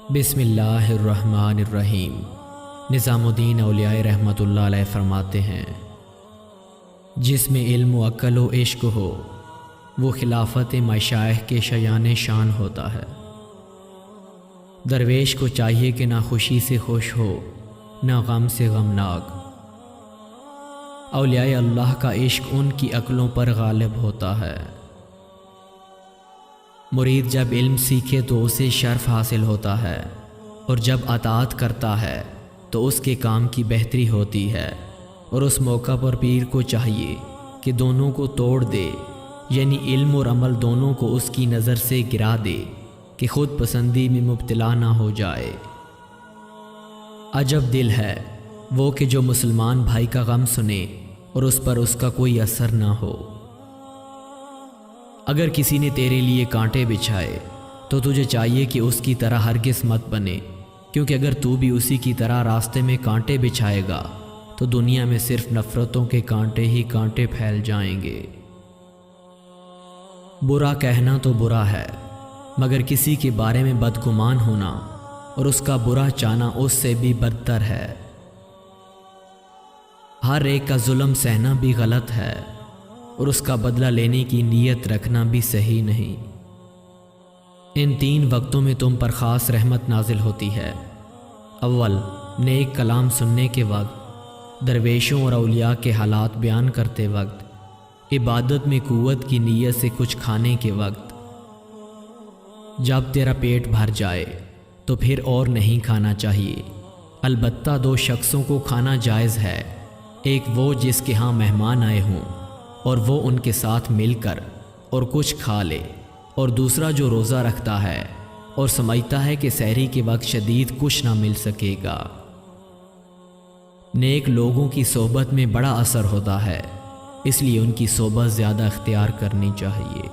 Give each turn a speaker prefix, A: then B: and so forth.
A: بسم اللہ الرحمن الرحیم۔ نظام الدین اولیاء رحمۃ اللہ علیہ فرماتے ہیں، جس میں علم و عقل و عشق ہو وہ خلافت مشائخ کے شایان شان ہوتا ہے۔ درویش کو چاہیے کہ نہ خوشی سے خوش ہو نہ غم سے غمناک۔ اولیاء اللہ کا عشق ان کی عقلوں پر غالب ہوتا ہے۔ مرید جب علم سیکھے تو اسے شرف حاصل ہوتا ہے، اور جب اطاعت کرتا ہے تو اس کے کام کی بہتری ہوتی ہے، اور اس موقع پر پیر کو چاہیے کہ دونوں کو توڑ دے، یعنی علم اور عمل دونوں کو اس کی نظر سے گرا دے کہ خود پسندی میں مبتلا نہ ہو جائے۔ عجب دل ہے وہ کہ جو مسلمان بھائی کا غم سنے اور اس پر اس کا کوئی اثر نہ ہو۔ اگر کسی نے تیرے لیے کانٹے بچھائے تو تجھے چاہیے کہ اس کی طرح ہرگز مت بنے، کیونکہ اگر تو بھی اسی کی طرح راستے میں کانٹے بچھائے گا تو دنیا میں صرف نفرتوں کے کانٹے ہی کانٹے پھیل جائیں گے۔ برا کہنا تو برا ہے، مگر کسی کے بارے میں بدگمان ہونا اور اس کا برا چاہنا اس سے بھی بدتر ہے۔ ہر ایک کا ظلم سہنا بھی غلط ہے، اور اس کا بدلہ لینے کی نیت رکھنا بھی صحیح نہیں۔ ان 3 وقتوں میں تم پر خاص رحمت نازل ہوتی ہے۔ اول، نیک کلام سننے کے وقت، درویشوں اور اولیاء کے حالات بیان کرتے وقت، عبادت میں قوت کی نیت سے کچھ کھانے کے وقت۔ جب تیرا پیٹ بھر جائے تو پھر اور نہیں کھانا چاہیے۔ البتہ 2 شخصوں کو کھانا جائز ہے، ایک وہ جس کے ہاں مہمان آئے ہوں اور وہ ان کے ساتھ مل کر اور کچھ کھا لے، اور دوسرا جو روزہ رکھتا ہے اور سمجھتا ہے کہ سحری کے وقت شدید کچھ نہ مل سکے گا۔ نیک لوگوں کی صحبت میں بڑا اثر ہوتا ہے، اس لیے ان کی صحبت زیادہ اختیار کرنی چاہیے۔